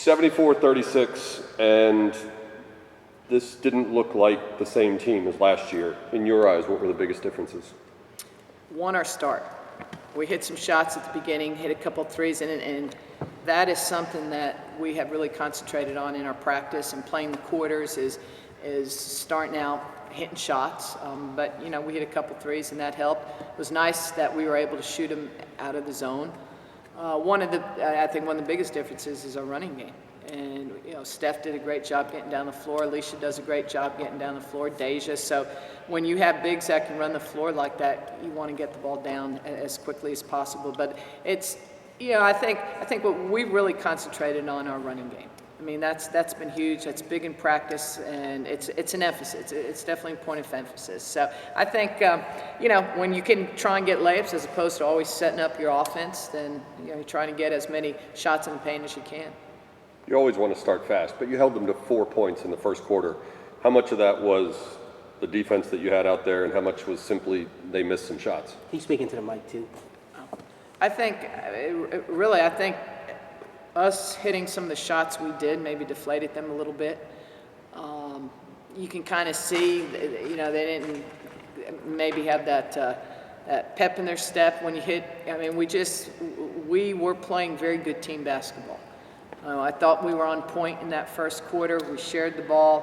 74-36, and this didn't look like the same team as last year. In your eyes, what were the biggest differences? One, our start. We hit some shots at the beginning, hit a couple threes, and that is something that we have really concentrated on in our practice and playing the quarters is starting out hitting shots. But, we hit a couple threes, and that helped. It was nice that we were able to shoot them out of the zone. I think one of the biggest differences is our running game. And, Steph did a great job getting down the floor. Alicia does a great job getting down the floor. Deja. So when you have bigs that can run the floor like that, you want to get the ball down as quickly as possible. But it's, I think what we really concentrated on our running game. I mean, that's been huge. That's big in practice, and it's an emphasis. It's definitely a point of emphasis. So I think, when you can try and get layups as opposed to always setting up your offense, then you're trying to get as many shots in the paint as you can. You always want to start fast, but you held them to 4 points in the first quarter. How much of that was the defense that you had out there, and how much was simply they missed some shots? He's speaking to the mic, too. I think us hitting some of the shots we did maybe deflated them a little bit. You can kind of see, they didn't maybe have that pep in their step when you hit. I mean, we were playing very good team basketball. I thought we were on point in that first quarter. We shared the ball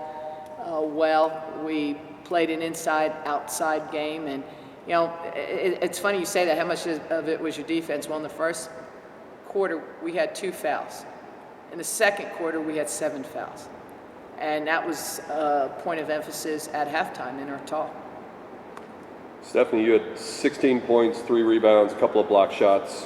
well. We played an inside-outside game, and it's funny you say that. How much of it was your defense? Well, in the first quarter, we had 2 fouls. In the second quarter, we had 7 fouls. And that was a point of emphasis at halftime in our talk. Stephanie, you had 16 points, 3 rebounds, a couple of block shots.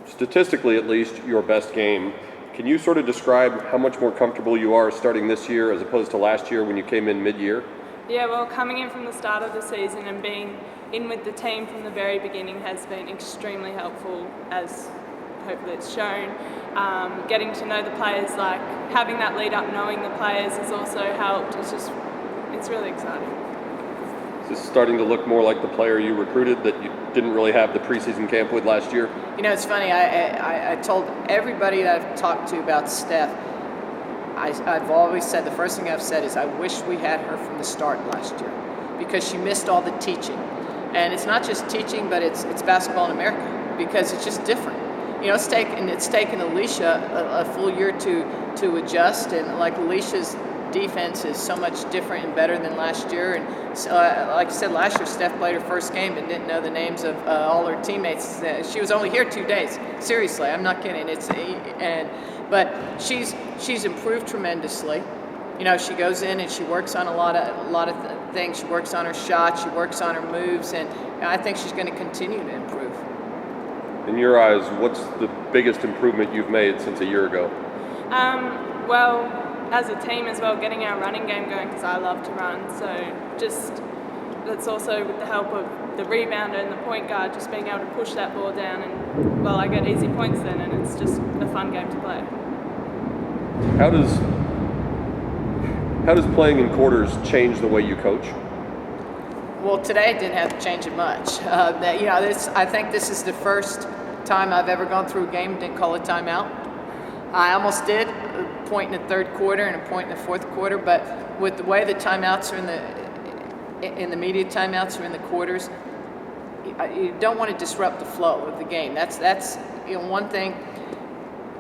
Statistically, at least, your best game. Can you sort of describe how much more comfortable you are starting this year as opposed to last year when you came in mid-year? Yeah, well, coming in from the start of the season and being in with the team from the very beginning has been extremely helpful, as hopefully it's shown. Getting to know the players, like having that lead up, knowing the players has also helped. It's really exciting. Is this starting to look more like the player you recruited that you didn't really have the preseason camp with last year? It's funny. I told everybody that I've talked to about Steph, I've always said, the first thing I've said is I wish we had her from the start last year because she missed all the teaching. And it's not just teaching, but it's basketball in America because it's just different. It's taken Alicia a full year to adjust, and like Alicia's defense is so much different and better than last year. And so, like I said, last year Steph played her first game and didn't know the names of all her teammates. She was only here 2 days. Seriously, I'm not kidding. But she's improved tremendously. She goes in and she works on a lot of things. She works on her shot. She works on her moves, and I think she's going to continue to improve. In your eyes, what's the biggest improvement you've made since a year ago? Well, as a team as well, getting our running game going because I love to run. So that's also with the help of the rebounder and the point guard, just being able to push that ball down, and I get easy points then, and it's just a fun game to play. How does playing in quarters change the way you coach? Well, today didn't have to change it much. I think this is the first time I've ever gone through a game and didn't call a timeout. I almost did, a point in the third quarter and a point in the fourth quarter, but with the way the timeouts are in the media timeouts are in the quarters, you don't want to disrupt the flow of the game. That's one thing.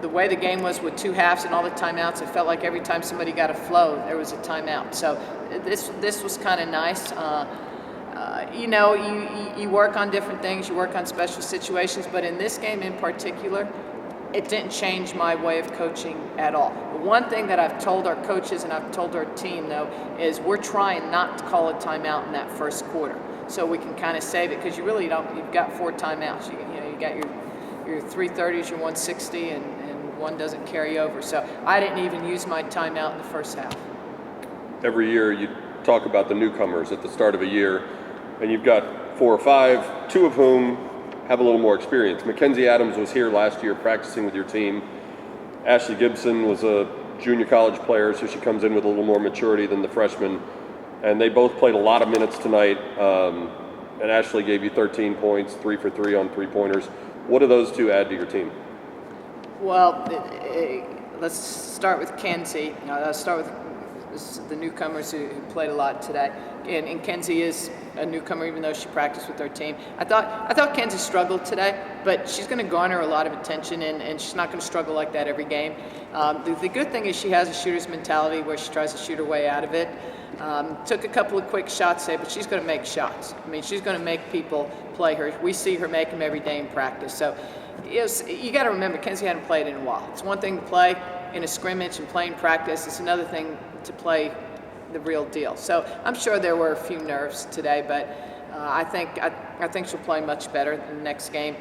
The way the game was with 2 halves and all the timeouts, it felt like every time somebody got a flow, there was a timeout. So this was kind of nice. You work on different things, you work on special situations, but in this game in particular, it didn't change my way of coaching at all. The one thing that I've told our coaches and I've told our team, though, is we're trying not to call a timeout in that first quarter so we can kind of save it, because you really don't. You've got 4 timeouts. You got your 330s, your 160, and one doesn't carry over. So I didn't even use my timeout in the first half. Every year you talk about the newcomers at the start of a year, and you've got 4 or 5, 2 of whom have a little more experience. Mackenzie Adams was here last year practicing with your team. Ashley Gibson was a junior college player, so she comes in with a little more maturity than the freshman. And they both played a lot of minutes tonight. And Ashley gave you 13 points, 3 for 3 on 3-pointers. What do those 2 add to your team? Well, let's start with Kenzie. I'll start with the newcomers who played a lot today. And Kenzie is a newcomer, even though she practiced with our team. I thought Kenzie struggled today, but she's going to garner a lot of attention, and she's not going to struggle like that every game. The good thing is she has a shooter's mentality where she tries to shoot her way out of it. Took a couple of quick shots today, but she's going to make shots. I mean, she's going to make people play her. We see her make them every day in practice. So you got to remember, Kenzie hadn't played in a while. It's one thing to play in a scrimmage and play in practice. It's another thing to play the real deal. So I'm sure there were a few nerves today, but I think she'll play much better in the next game.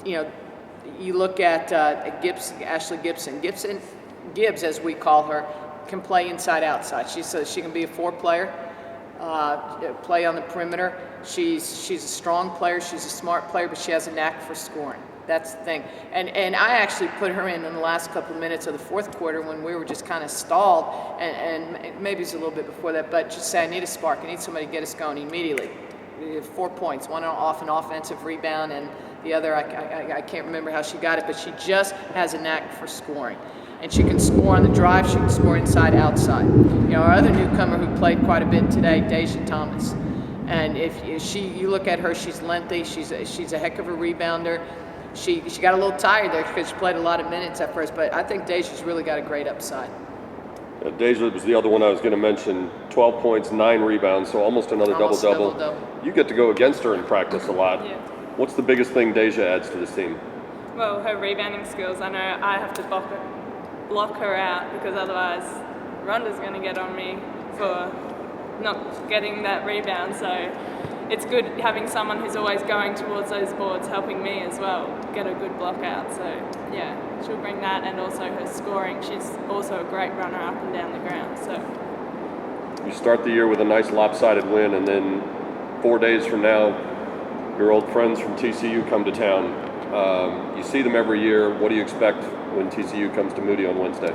You look at Ashley Gibbs, as we call her, can play inside outside. She can be a 4-player, play on the perimeter. She's a strong player. She's a smart player, but she has a knack for scoring. That's the thing. And I actually put her in the last couple of minutes of the fourth quarter when we were just kind of stalled, and maybe it's a little bit before that, but just say, I need a spark. I need somebody to get us going immediately. 4 points, one off an offensive rebound, and the other, I can't remember how she got it, but she just has a knack for scoring. And she can score on the drive, she can score inside, outside. Our other newcomer who played quite a bit today, Deja Thomas. And if you look at her, she's lengthy, she's a heck of a rebounder. She got a little tired there because she played a lot of minutes at first, but I think Deja's really got a great upside. Deja was the other one I was going to mention. 12 points, 9 rebounds, so almost another double-double. You get to go against her in practice a lot. Yeah. What's the biggest thing Deja adds to this team? Well, her rebounding skills. I know I have to block her out because otherwise Rhonda's going to get on me for not getting that rebound. So it's good having someone who's always going towards those boards, helping me as well get a good block out. So yeah, she'll bring that, and also her scoring. She's also a great runner up and down the ground. So you start the year with a nice lopsided win, and then 4 days from now, your old friends from TCU come to town. You see them every year. What do you expect when TCU comes to Moody on Wednesday?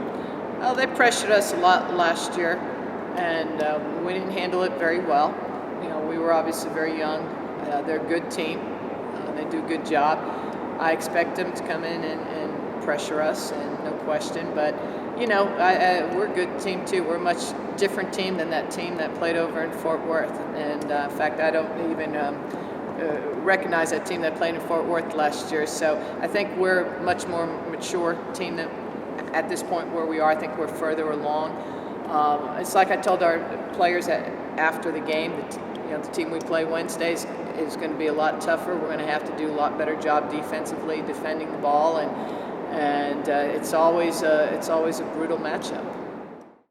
Well, they pressured us a lot last year, and we didn't handle it very well. We were obviously very young. They're a good team. They do a good job. I expect them to come in and pressure us, and no question. But, we're a good team too. We're a much different team than that team that played over in Fort Worth. And in fact, I don't even recognize that team that played in Fort Worth last year. So I think we're a much more mature team than at this point where we are. I think we're further along. It's like I told our players after the game, the team we play Wednesdays is going to be a lot tougher. We're going to have to do a lot better job defensively, defending the ball, and it's always a brutal matchup.